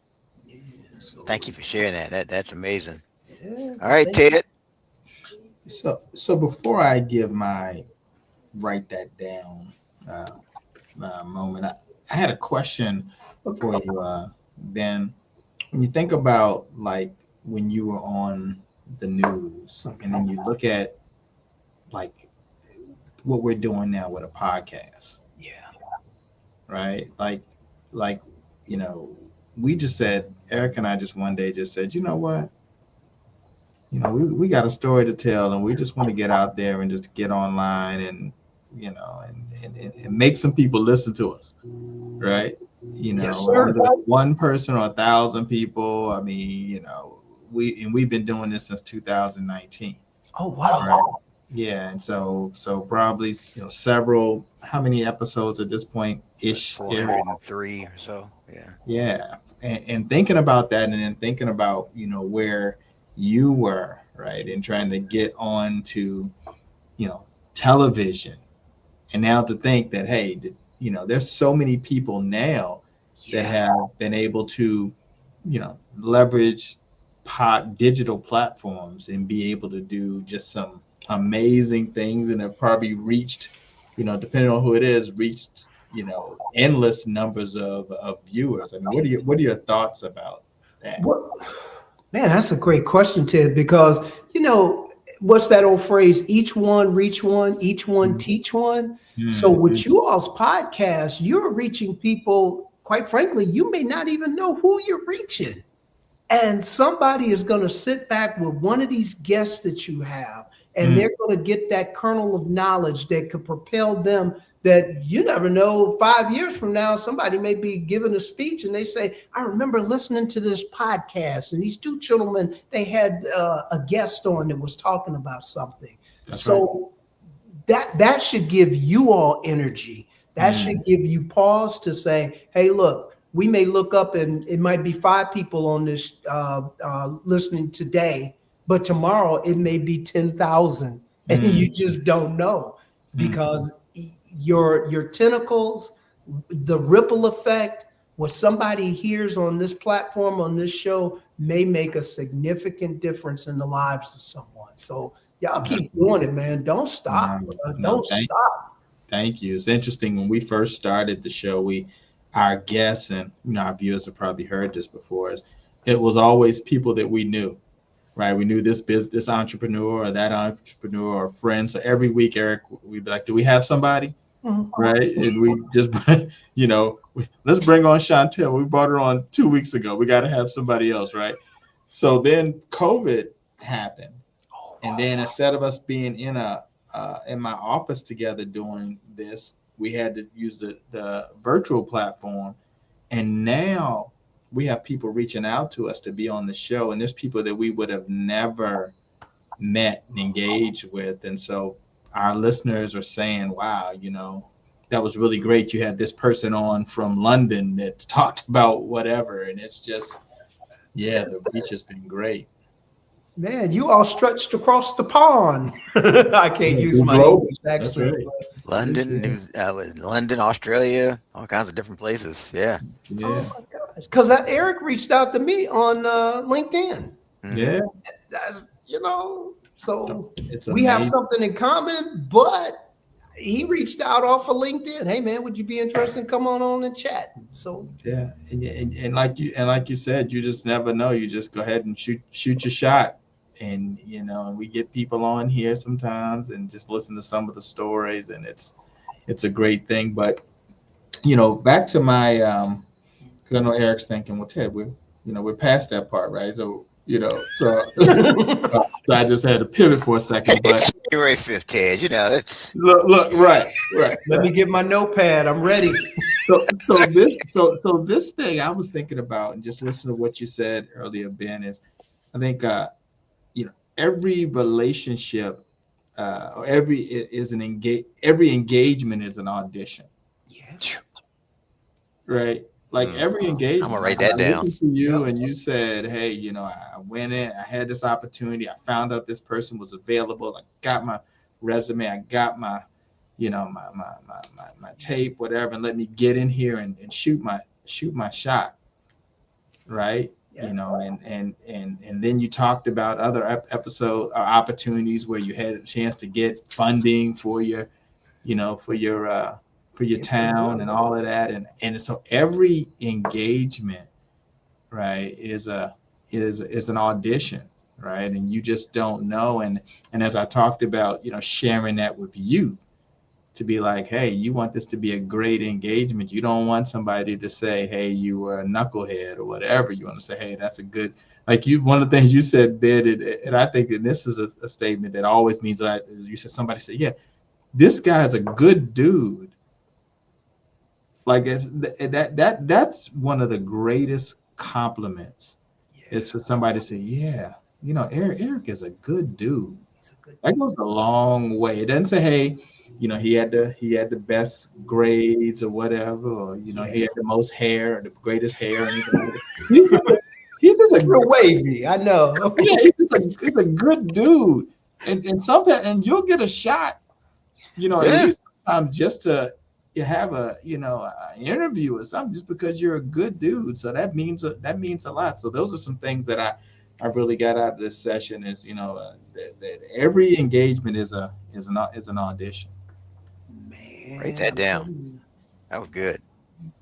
Yeah, so, Thank you for sharing that. That's amazing. Yeah, All right, Ted. So before I give my write that down moment, I had a question for you, Ben. When you think about like when you were on the news and then you look at like what we're doing now with a podcast. Yeah. Right. Like, you know, we just said, Eric and I just one day just said, you know what? You know, we got a story to tell, and we just want to get out there and just get online and, you know, and make some people listen to us. Right. You know, Yes, sir. whether it's one person or 1,000 people. I mean, you know, we've been doing this since 2019. Oh, wow. Right. Yeah. And so probably, you know, several, how many episodes at this point ish? 403 or so. Yeah. Yeah. And thinking about that, and then thinking about, you know, where you were, right, and trying to get on to, you know, television, and now to think that, hey, you know, there's so many people now that have been able to, you know, leverage digital platforms and be able to do just some amazing things, and have probably reached, you know, depending on who it is, reached, you know, endless numbers of viewers. I mean, what are your thoughts about that? Well, man, that's a great question, Ted, because, you know, what's that old phrase? Each one reach one, each one teach one. So with you all's podcast, you're reaching people, quite frankly, you may not even know who you're reaching. And somebody is going to sit back with one of these guests that you have, and they're going to get that kernel of knowledge that could propel them, that you never know, 5 years from now, somebody may be giving a speech and they say, I remember listening to this podcast, and these two gentlemen, they had a guest on that was talking about something. That's so that should give you all energy. That should give you pause to say, hey, look, we may look up and it might be 5 people on this listening today, but tomorrow it may be 10,000, and you just don't know, because your tentacles, the ripple effect, what somebody hears on this platform, on this show, may make a significant difference in the lives of someone. So y'all keep doing it, man. Don't stop. Don't stop. Thank you. It's interesting. When we first started the show, our guests, and you know, our viewers have probably heard this before, it was always people that we knew, right? We knew this business entrepreneur or that entrepreneur or friend. So every week, Eric, we'd be like, do we have somebody? Right. And we just, you know, let's bring on Chantel. We brought her on 2 weeks ago. We got to have somebody else. Right. So then COVID happened. And then instead of us being in my office together doing this, we had to use the virtual platform. And now we have people reaching out to us to be on the show. And there's people that we would have never met and engaged with. And so our listeners are saying, wow, you know, that was really great. You had this person on from London that talked about whatever. And it's just, the reach has been great. Man, you all stretched across the pond. I can't use my English accent. Right. London, Australia, all kinds of different places. Yeah. Oh my gosh. Because Eric reached out to me on LinkedIn. Yeah. That's, you know, so it's we have something in common, but he reached out off of LinkedIn. Hey man, would you be interested in come on and chat? So yeah, and like you said, you just never know. You just go ahead and shoot your shot. And you know, and we get people on here sometimes and just listen to some of the stories, and it's a great thing. But you know, back to my because I know Eric's thinking, well, Ted, we're past that part, right? So you know, so I just had to pivot for a second. But January 5th, Ted, you know, it's look, right. Let me get my notepad. I'm ready. So this thing I was thinking about, and just listen to what you said earlier, Ben, is I think you know, every relationship or every engagement is an audition. Yeah. Right. Like every engagement. I'm gonna write that down. To you, and you said, hey, you know, I went in, I had this opportunity, I found out this person was available, I got my resume, I got my, you know, my tape, whatever, and let me get in here and shoot my shot. Right. Yeah. You know, and then you talked about other episode opportunities where you had a chance to get funding for your, you know, for your town and all of that, and so every engagement, right, is an audition, right, and you just don't know, and as I talked about, you know, sharing that with youth, to be like, hey, you want this to be a great engagement. You don't want somebody to say, hey, you were a knucklehead or whatever. You want to say, hey, that's a good, like you, one of the things you said, Ben, and I think that this is a statement that always means that, is you said, somebody said, yeah, this guy's a good dude. Like that's one of the greatest compliments is for somebody to say, yeah, Eric is a good dude. That goes a long way. It doesn't say, hey, he had the best grades or whatever, or he had the most hair or the greatest hair or anything like that. He's just a real wavy. I know. Yeah, he's a good dude, and you'll get a shot, at least just to have an interview or something, just because you're a good dude. So that means a lot. So those are some things that I really got out of this session is that every engagement is an audition. Man, write that down. That was good.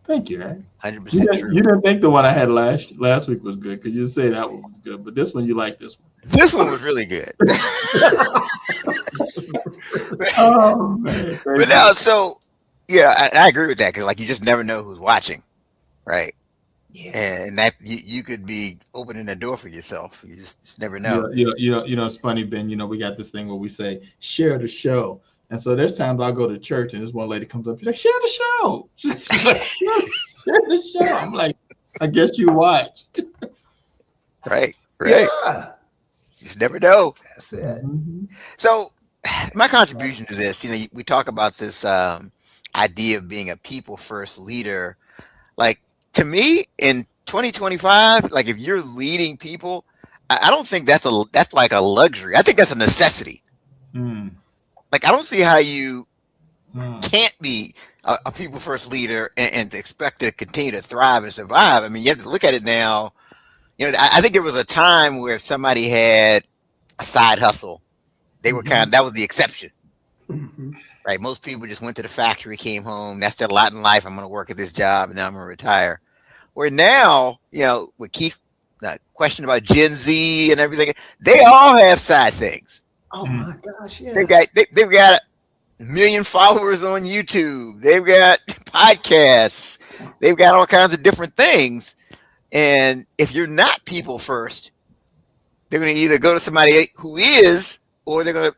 Thank you, Ed. 100% true. You didn't think the one I had last week was good because you say that one was good, but this one you like this one. This one was really good. Oh man! But now, so yeah, I agree with that because like you just never know who's watching, right? Yeah. And that you could be opening the door for yourself. You just never know. It's funny, Ben. We got this thing where we say share the show. And so there's times I'll go to church and this one lady comes up, she's like, share the show. She's like, share the show. I'm like, I guess you watch. Right. Yeah. You just never know. That's it. Mm-hmm. So my contribution to this, we talk about this idea of being a people first leader. Like to me in 2025, like if you're leading people, I don't think that's like a luxury. I think that's a necessity. Mm. Like I don't see how you can't be a people first leader and expect to continue to thrive and survive. I mean, you have to look at it now. I think there was a time where if somebody had a side hustle, they were that was the exception. Mm-hmm. Right? Most people just went to the factory, came home. That's their lot in life. I'm going to work at this job and then I'm going to retire. Where now, with Keith, question about Gen Z and everything, they all have side things. Oh my gosh! Yeah. They've got 1 million followers on YouTube. They've got podcasts. They've got all kinds of different things. And if you're not people first, they're going to either go to somebody who is, or they're going to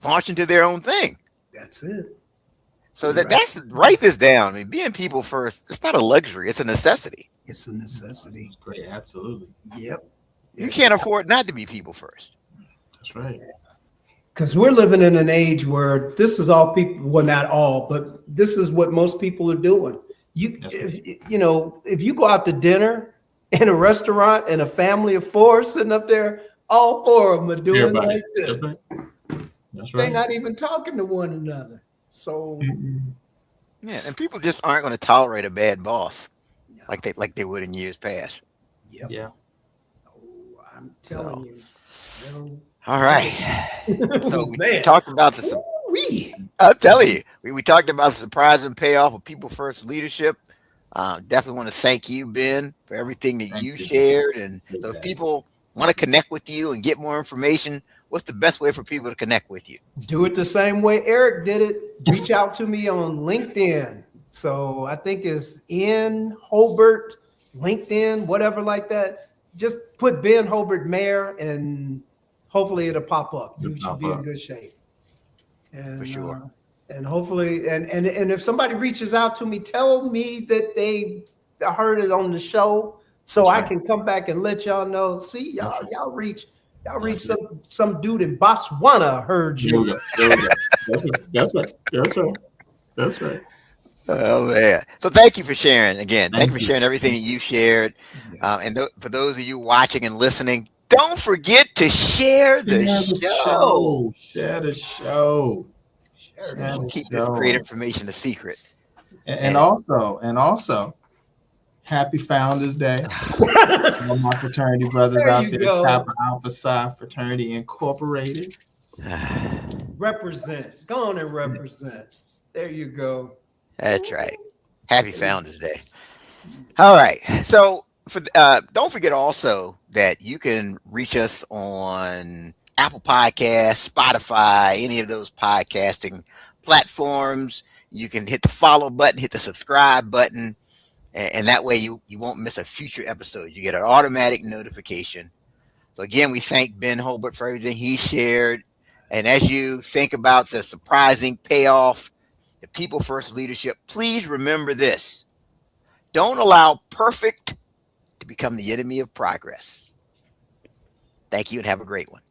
launch into their own thing. That's it. So that's write this down. I mean, being people first, it's not a luxury; it's a necessity. It's a necessity. Great, absolutely. Yep. You can't afford not to be people first. That's right. Because we're living in an age where this is all people, well, not all, but this is what most people are doing. If you go out to dinner in a restaurant and a family of 4 sitting up there, all 4 of them are doing like this. That's right. They're not even talking to one another. So yeah, and people just aren't going to tolerate a bad boss like they would in years past. Yep. Yeah. Oh, I'm telling you. All right. So we Man. talked about I'll tell you, we talked about the surprising payoff of people first leadership. Definitely want to thank you, Ben, for everything that you shared. And so if people want to connect with you and get more information, what's the best way for people to connect with you? Do it the same way Eric did it. Reach out to me on LinkedIn. So I think it's in Holbert, LinkedIn, whatever like that. Just put Ben Holbert Mayor and hopefully it'll pop up. You should be in good shape. And, for sure. And hopefully, and if somebody reaches out to me, tell me that they heard it on the show, so I can come back and let y'all know. See, y'all reach some dude in Botswana heard you. That's right. Oh man! So thank you for sharing again. Thank you for sharing everything that you shared. And for those of you watching and listening, don't forget to share the show. Share the show. Keep this great information a secret. And also, happy Founders Day. All my fraternity brothers out there, Kappa Alpha Psi Fraternity Incorporated. Represent. Go on and represent. There you go. That's right. Happy Founders Day. All right. So don't forget also that you can reach us on Apple Podcasts, Spotify, any of those podcasting platforms. You can hit the follow button, hit the subscribe button, and that way you won't miss a future episode. You get an automatic notification. So again, we thank Ben Holbert for everything he shared. And as you think about the surprising payoff, the people first leadership, please remember this. Don't allow perfect to become the enemy of progress. Thank you and have a great one.